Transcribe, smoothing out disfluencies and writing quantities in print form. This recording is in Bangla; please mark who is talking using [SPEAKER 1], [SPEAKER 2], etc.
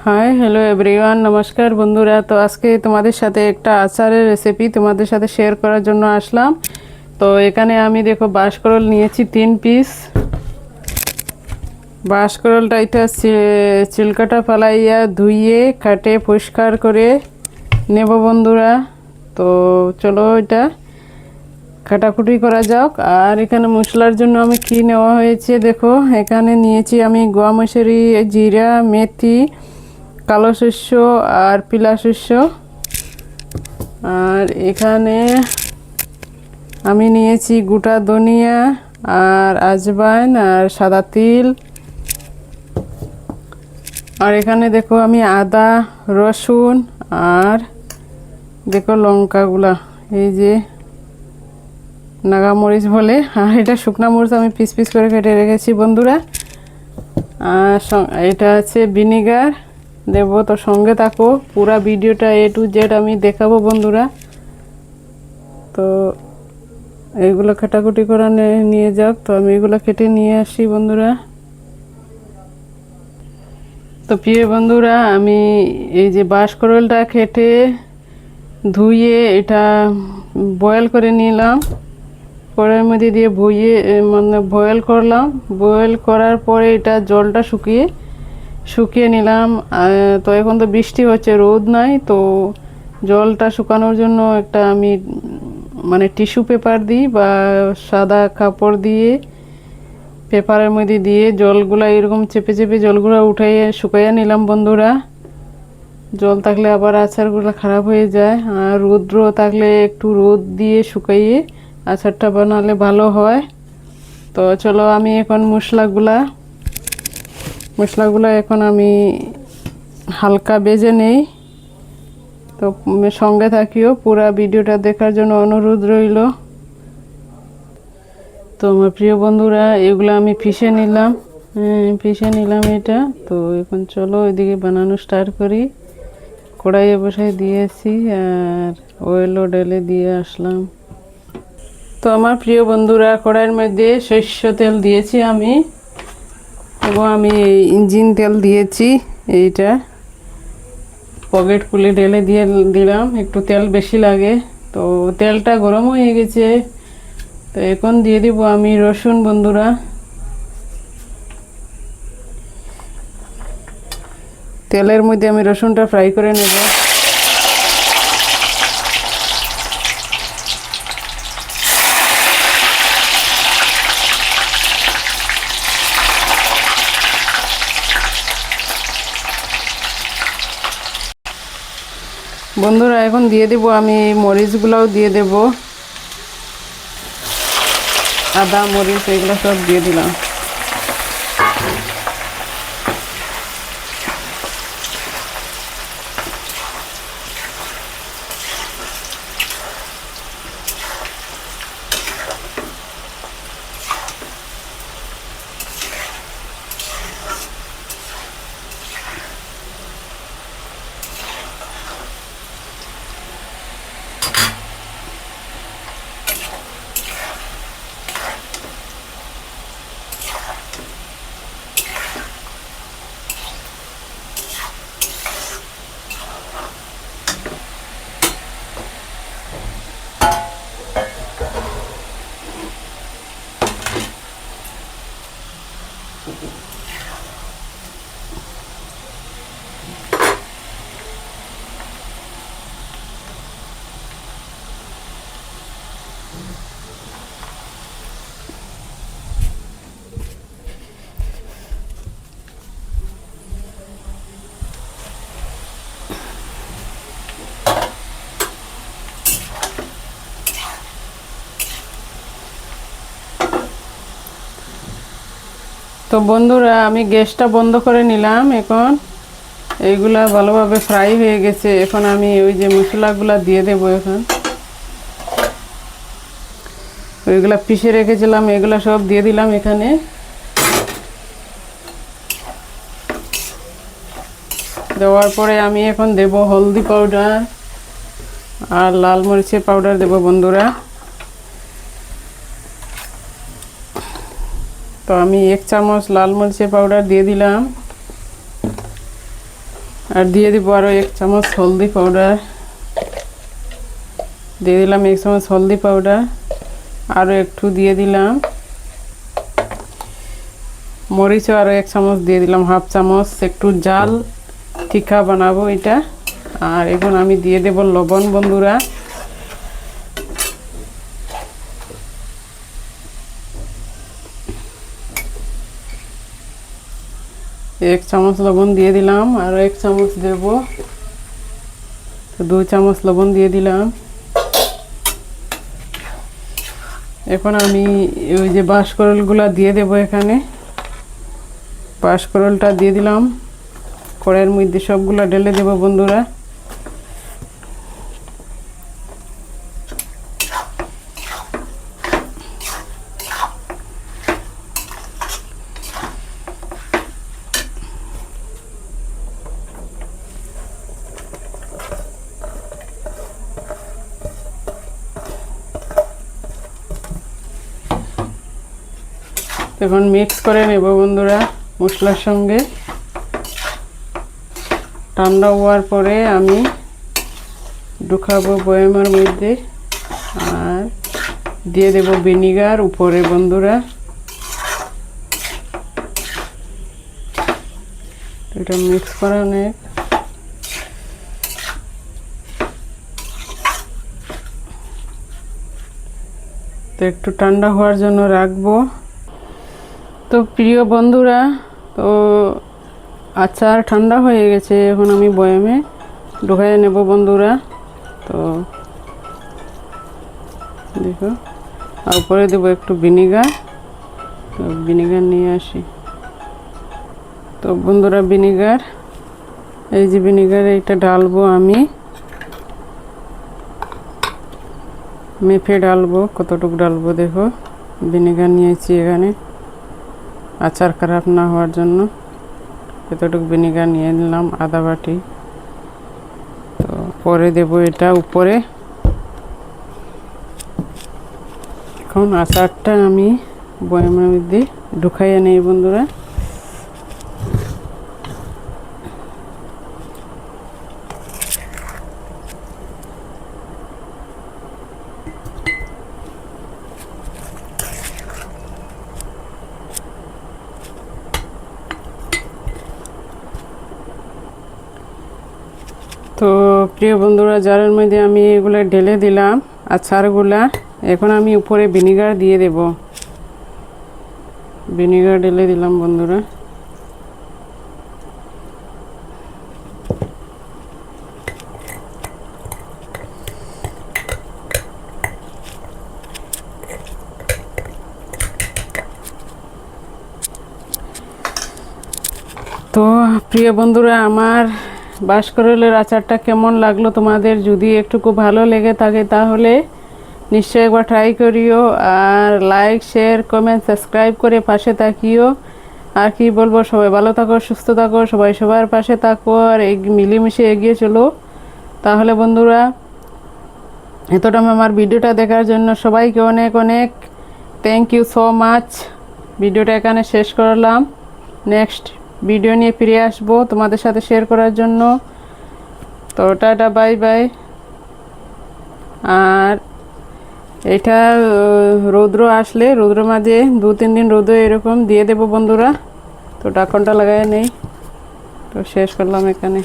[SPEAKER 1] হাই হ্যালো এভরিওয়ান, নমস্কার বন্ধুরা। তো আজকে তোমাদের সাথে একটা আচারের রেসিপি তোমাদের সাথে শেয়ার করার জন্য আসলাম। তো এখানে আমি দেখো বাঁশকরল নিয়েছি 3 পিস। বাঁশকরলটা এটা চিলকাটা ফালাইয়া ধুইয়ে কাটে পরিষ্কার করে নেব বন্ধুরা। তো চলো এটা কাটাকুটি করা যাক। আর এখানে মশলার জন্য আমি কি নেওয়া হয়েছে দেখো, এখানে নিয়েছি আমি গোয়া মশারি, জিরা, মেথি, কালো শস্য আর পিলা শস্য। আর এখানে আমি নিয়েছি গোটা ধনিয়া আর আজওয়াইন আর সাদা তিল। আর এখানে দেখো আমি আদা, রসুন আর দেখো লঙ্কাগুলা, এই যে নাগামরিচ বলে, আর এটা শুকনা মরিচ আমি পিস পিস করে কেটে রেখেছি বন্ধুরা। আর এটা আছে ভিনিগার দেব। তো সঙ্গে থাকো, পুরা ভিডিওটা A to Z আমি দেখাবো বন্ধুরা। তো এইগুলো কাটাকুটি করে নিয়ে যাক। তো আমি এগুলো কেটে নিয়ে আসি বন্ধুরা। তো প্রিয় বন্ধুরা, আমি এই যে বাঁশকরলটা কেটে ধুয়ে এটা বয়েল করে নিলাম, কড়াইয়ের মধ্যে দিয়ে বয়েল করলাম। বয়েল করার পরে এটা জলটা শুকিয়ে নিলাম। তো এখন তো বৃষ্টি হচ্ছে, রোদ নাই, তো জলটা শুকানোর জন্য একটা আমি টিস্যু পেপার দিই বা সাদা কাপড় দিয়ে পেপারের মধ্যে দিয়ে জলগুলা এরকম চেপে চেপে জলগুলো উঠাইয়ে শুকাইয়া নিলাম বন্ধুরা। জল থাকলে আবার আচারগুলো খারাপ হয়ে যায়, আর রৌদ্র থাকলে একটু রোদ দিয়ে শুকাইয়ে আচারটা বানালে ভালো হয়। তো চলো আমি এখন মশলাগুলা এখন আমি হালকা ভেজে নেই। তো সঙ্গে থাকিও, পুরা ভিডিওটা দেখার জন্য অনুরোধ রইল। তো আমার প্রিয় বন্ধুরা, এগুলো আমি পিষে নিলাম এটা। তো এখন চলো ওইদিকে বানানো স্টার্ট করি। কড়াইয়ে বসাই দিয়েছি আর অয়েলও ঢেলে দিয়ে আসলাম। তো আমার প্রিয় বন্ধুরা, কড়াইয়ের মধ্যে সর্ষে তেল দিয়েছি আমি, এবং আমি ইঞ্জিন তেল দিয়েছি। এইটা পকেট খুলে ঢেলে দিলাম, একটু তেল বেশি লাগে। তো তেলটা গরম হয়ে গেছে। তো এখন দিয়ে দিব আমি রসুন বন্ধুরা। তেলের মধ্যে আমি রসুনটা ফ্রাই করে নেব। বন্ধুরা এখন দিয়ে দেব আমি মরিচগুলোও দিয়ে দেব, আদা মরিচ এগুলো সব দিয়ে দিলাম। তো বন্ধুরা, আমি গ্যাসটা বন্ধ করে নিলাম। এখন এইগুলা ভালোভাবে ফ্রাই হয়ে গেছে। এখন আমি ওই যে মশলাগুলা দিয়ে দেবো। এখন ওইগুলা পিষে রেখেছিলাম, এগুলা সব দিয়ে দিলাম এখানে। দেওয়ার পরে আমি এখন দেব হলদি পাউডার আর লাল মরিচের পাউডার দেব বন্ধুরা। তো আমি 1 চামচ লাল মরিচের পাউডার দিয়ে দিলাম। আর দিয়ে দিব আরও 1 চামচ হলদি পাউডার, দিয়ে দিলাম 1 চামচ হলদি পাউডার, আরও একটু দিয়ে দিলাম মরিচও আরও 1 চামচ দিয়ে দিলাম, হাফ চামচ। একটু জাল টিকা বানাবো এটা। আর এখন আমি দিয়ে দেব লবণ বন্ধুরা, 1 চামচ লবণ দিয়ে দিলাম, আরও 1 চামচ দেব, তো 2 চামচ লবণ দিয়ে দিলাম। এখন আমি ওই যে বাঁশকরলগুলো দিয়ে দেব এখানে। বাঁশকরলটা দিয়ে দিলাম কড়াইয়ের মধ্যে, সবগুলো ঢেলে দেব বন্ধুরা। এখন মিক্স করে নেব বন্ধুরা মশলার সঙ্গে। ঠান্ডা হওয়ার পরে আমি ঢুকাবো বয়ামের মধ্যে, আর দিয়ে দেব ভিনিগার উপরে বন্ধুরা। এটা মিক্স করা নেই, তো একটু ঠান্ডা হওয়ার জন্য রাখবো। তো প্রিয় বন্ধুরা, তো আচার ঠান্ডা হয়ে গেছে, এখন আমি বয়ামে ঢুকাইয়ে নেব বন্ধুরা। তো দেখো, আর উপরে দেবো একটু ভিনিগার। তো ভিনিগার নিয়ে আসি। তো বন্ধুরা ভিনিগার, এই যে ভিনিগার, এইটা ঢালবো আমি, মেপে ঢালবো। কতটুকু ঢালবো দেখো, ভিনিগার নিয়েছি এখানে আচার খারাপ না হওয়ার জন্য। এতটুকু ভিনিগার নিয়ে নিলাম, আধা বাটি। তো পরে দেব এটা উপরে। এখন আচারটা আমি বয়ামের মধ্যে ঢুকাইয়ে নেই বন্ধুরা। তো প্রিয় বন্ধুরা, জারের মধ্যে আমি এগুলো ঢেলে দিলাম আচারগুলা। এখন আমি উপরে ভিনিগার দিয়ে দেব, ভিনিগার ঢেলে দিলাম বন্ধুরা। তো প্রিয় বন্ধুরা, আমার বাঁশকরলের আচারটা কেমন লাগলো তোমাদের? যদি একটুকু ভালো লেগে থাকে তাহলে নিশ্চয়ই একবার ট্রাই করিও, আর লাইক, শেয়ার, কমেন্ট, সাবস্ক্রাইব করে পাশে থাকিও। আর কি বলবো, সবাই ভালো থাকো, সুস্থ থাকো, সবাই সবার পাশে থাকো, আর মিলেমিশে এগিয়ে চলো। তাহলে বন্ধুরা, এতটা আমার ভিডিওটা দেখার জন্য সবাইকে অনেক অনেক থ্যাংক ইউ সো মাচ। ভিডিওটা এখানে শেষ করলাম, নেক্সট ভিডিও নিয়ে ফিরে আসবো তোমাদের সাথে শেয়ার করার জন্য। তো টাটা, বাই বাই। আর এটা রৌদ্র আসলে, রৌদ্র মাঝে 2-3 দিন রৌদ্র এরকম দিয়ে দেবো বন্ধুরা। তো ঢাকনটা লাগাই নেই, তো শেষ করলাম এখানে।